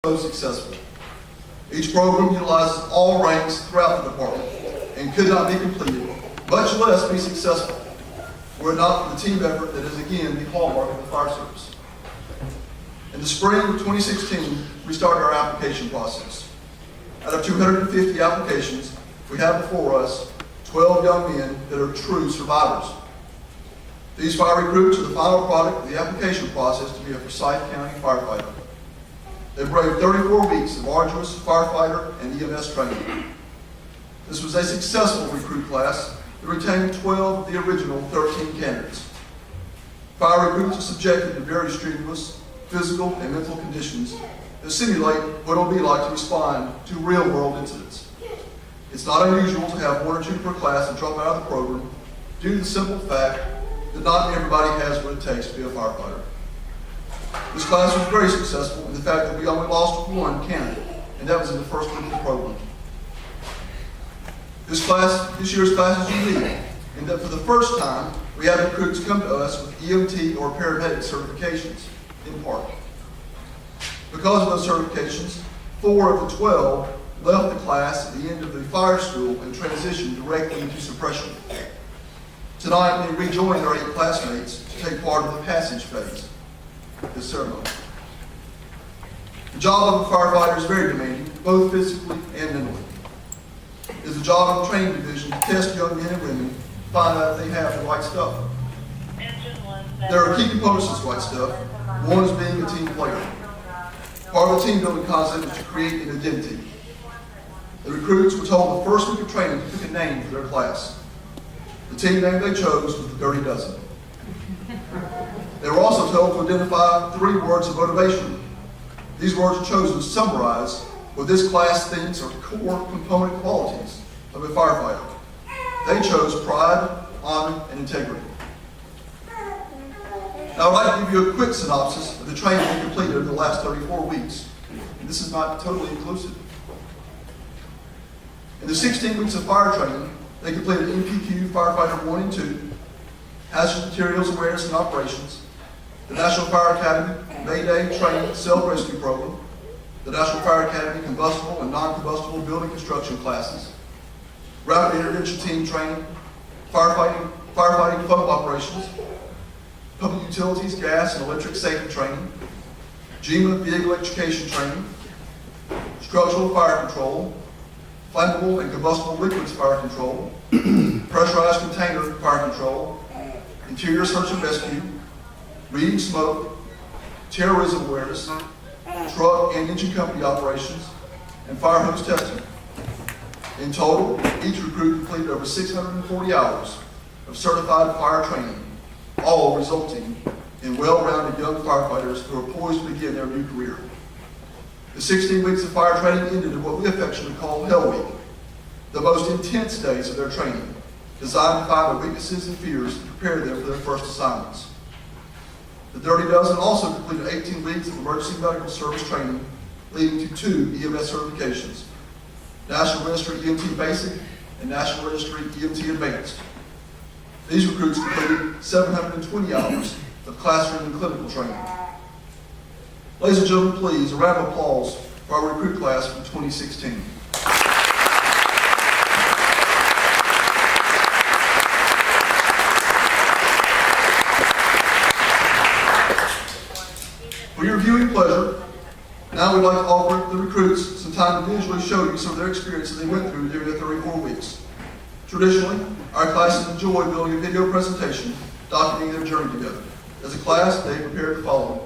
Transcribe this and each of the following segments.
most successful. Each program utilizes all ranks throughout the department and could not be completed, much less be successful, were it not for the team effort that is again the hallmark of the fire service. In the spring of 2016, we started our application process. Out of 250 applications, we have before us 12 young men that are true survivors. These fire recruits are the final product of the application process to be a Forsyth County firefighter. They braved 34 weeks of arduous firefighter and EMS training. This was a successful recruit class that retained 12 of the original 13 candidates. Fire recruits are subjected to very strenuous physical and mental conditions that simulate what it will be like to respond to real-world incidents. It's not unusual to have one or two per class that drop out of the program due to the simple fact that not everybody has what it takes to be a firefighter. This class was very successful in the fact that we only lost one candidate, and that was in the first week of the program. This year's class is unique in that for the first time, we had recruits come to us with EMT or paramedic certifications, in part. Because of those certifications, 4 of the 12 left the class at the end of the fire school and transitioned directly into suppression. Tonight, they rejoined our 8 classmates to take part in the passage phase of this ceremony. The job of a firefighter is very demanding, both physically and mentally. It is the job of the training division to test young men and women to find out if they have the right stuff. There are key components to this right stuff. One is being a team player. Part of the team building concept is to create an identity. The recruits were told the first week of training to pick a name for their class. The team name they chose was the Dirty Dozen. They were also told to identify 3 words of motivation. These words are chosen to summarize what this class thinks are core component qualities of a firefighter. They chose pride, honor, and integrity. Now, I'd like to give you a quick synopsis of the training we completed over the last 34 weeks. And this is not totally inclusive. In the 16 weeks of fire training, they completed NPQ Firefighter 1 and 2, Hazardous Materials Awareness and Operations, the National Fire Academy Mayday Training Self-Rescue Program, the National Fire Academy Combustible and Non-Combustible Building Construction classes, Rapid Intervention Team Training, Firefighting Foam Operations, Public Utilities, Gas, and Electric Safety Training, GEMA Vehicle Education Training, Structural Fire Control, Flammable and Combustible Liquids Fire Control, Pressurized Container Fire Control, Interior Search and Rescue, Reading Smoke, Terrorism Awareness, Truck and Engine Company Operations, and Fire Hose Testing. In total, each recruit completed over 640 hours of certified fire training, all resulting in well-rounded young firefighters who are poised to begin their new career. The 16 weeks of fire training ended in what we affectionately call Hell Week, the most intense days of their training, designed to find their weaknesses and fears and prepare them for their first assignments. The Dirty Dozen also completed 18 weeks of emergency medical service training, leading to 2 EMS certifications, National Registry EMT Basic and National Registry EMT Advanced. These recruits completed 720 hours of classroom and clinical training. Ladies and gentlemen, please, a round of applause for our recruit class from 2016. For your viewing pleasure, now we'd like to offer the recruits some time to visually show you some of their experiences they went through during the 34 weeks. Traditionally, our classes enjoy building a video presentation documenting their journey together. As a class, they prepared the following.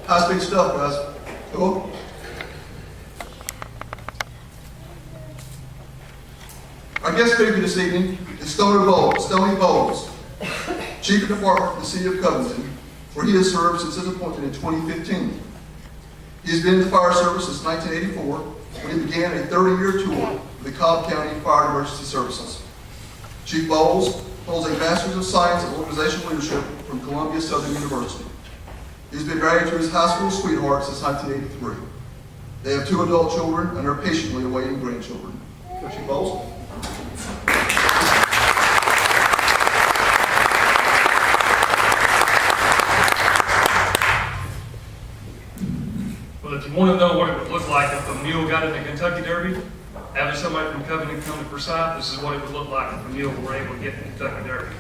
High-speed stuff, guys. Cool. Our guest speaker this evening is Stony Bowles, Chief of Department for the City of Covington, where he has served since his appointment in 2015. He has been in the fire service since 1984, when he began a 30-year tour of the Cobb County Fire and Emergency Services. Chief Bowles holds a Master's of Science in Organizational Leadership from Columbia Southern University. He's been married to his high school sweetheart since 1983. They have 2 adult children and are patiently awaiting grandchildren. Chief Bowles. Well, if you want to know what it would look like if a mule got in the Kentucky Derby, having somebody from Covington come to Forsyth, this is what it would look like if a mule were able to get in the Kentucky Derby.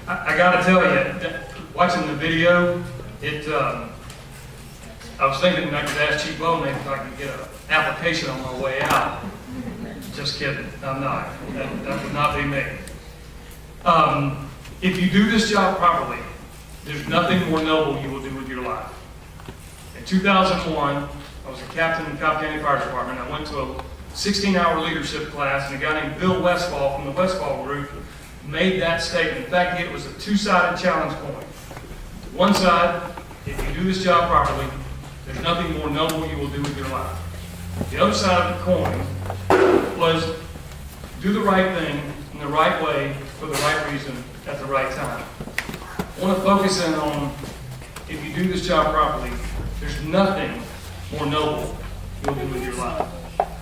I got to tell you, watching the video, I was thinking I could ask Chief Bowman if I could get an application on my way out. Just kidding, I'm not. That would not be me. If you do this job properly, there's nothing more noble you will do with your life. In 2001, I was a captain in the Cobb County Fire Department. I went to a 16-hour leadership class, and a guy named Bill Westfall from the Westfall Group made that statement. In fact, it was a 2-sided challenge point. One side, if you do this job properly, there's nothing more noble you will do with your life. The other side of the coin was do the right thing in the right way for the right reason at the right time. I want to focus in on if you do this job properly, there's nothing more noble you'll do with your life.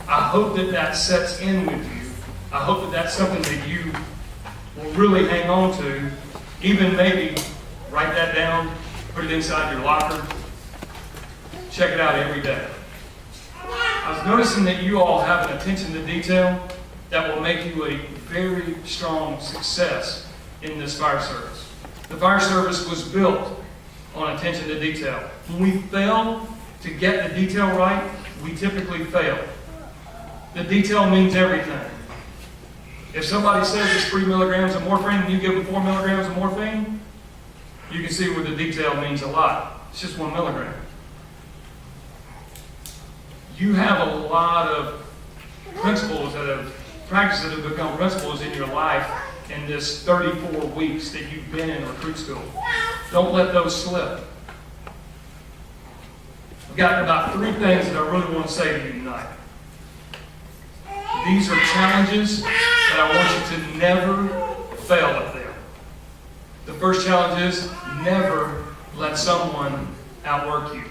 I hope that that sets in with you. I hope that that's something that you will really hang on to, even maybe write that down, put it inside your locker, check it out every day. I was noticing that you all have an attention to detail that will make you a very strong success in this fire service. The fire service was built on attention to detail. When we fail to get the detail right, we typically fail. The detail means everything. If somebody says it's 3 milligrams of morphine and you give them 4 milligrams of morphine, you can see where the detail means a lot. It's just 1 milligram. You have a lot of principles practices that have become principles in your life in this 34 weeks that you've been in recruit school. Don't let those slip. I've got about 3 things that I really want to say to you tonight. These are challenges that I want you to never fail at them. The first challenge is never let someone outwork you.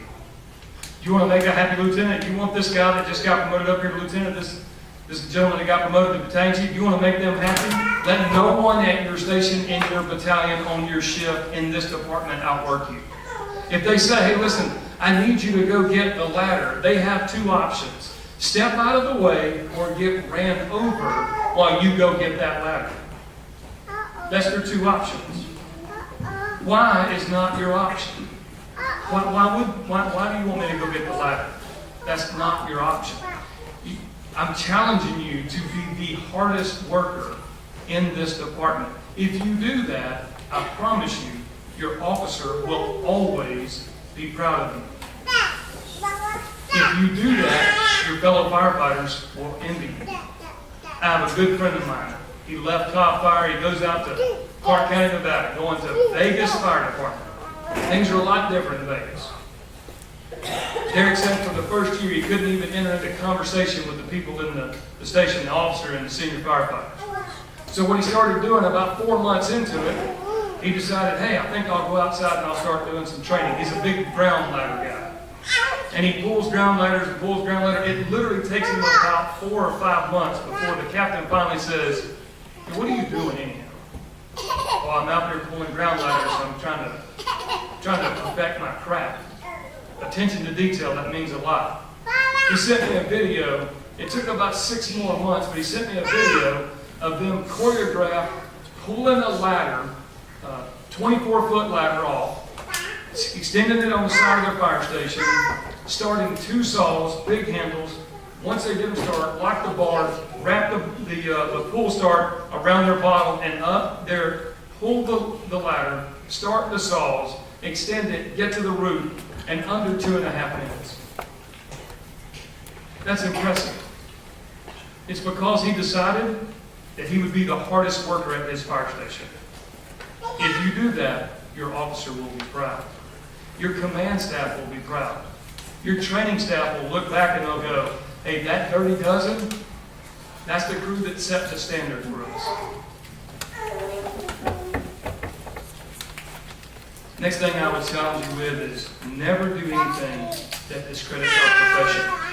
You want to make a happy lieutenant? You want this guy that just got promoted up here to lieutenant, this gentleman that got promoted to battalion chief, you want to make them happy? Let no one at your station, in your battalion, on your shift, in this department outwork you. If they say, hey, listen, I need you to go get the ladder, they have 2 options. Step out of the way or get ran over while you go get that ladder. That's their 2 options. Why is not your option? Why do you want me to go get the ladder? That's not your option. I'm challenging you to be the hardest worker in this department. If you do that, I promise you, your officer will always be proud of you. If you do that, your fellow firefighters will envy you. I have a good friend of mine. He left Cobb Fire. He goes out to Clark County, Nevada, going to Vegas Fire Department. Things are a lot different in Vegas. Derek said for the first year he couldn't even enter into conversation with the people in the station, the officer and the senior firefighters. So what he started doing about 4 months into it, he decided, hey, I think I'll go outside and I'll start doing some training. He's a big ground ladder guy. And he pulls ground ladders and pulls ground ladders. It literally takes him about 4 or 5 months before the captain finally says, hey, what are you doing anyhow? Well, I'm out there pulling ground ladders, so I'm trying to perfect my craft. Attention to detail, that means a lot. He sent me a video. It took about 6 more months, but he sent me a video of them choreographed pulling a ladder, 24-foot ladder off, extending it on the side of their fire station, starting 2 saws, big handles. Once they did them start, lock the bar, wrap the pull start around their bottle and up there, pull the ladder, start the saws, extend it, get to the roof in under 2.5 minutes. That's impressive. It's because he decided that he would be the hardest worker at his fire station. If you do that, your officer will be proud. Your command staff will be proud. Your training staff will look back and they'll go, hey, that dirty dozen, that's the crew that set the standard for us. Next thing I would challenge you with is never do anything that discredits our profession.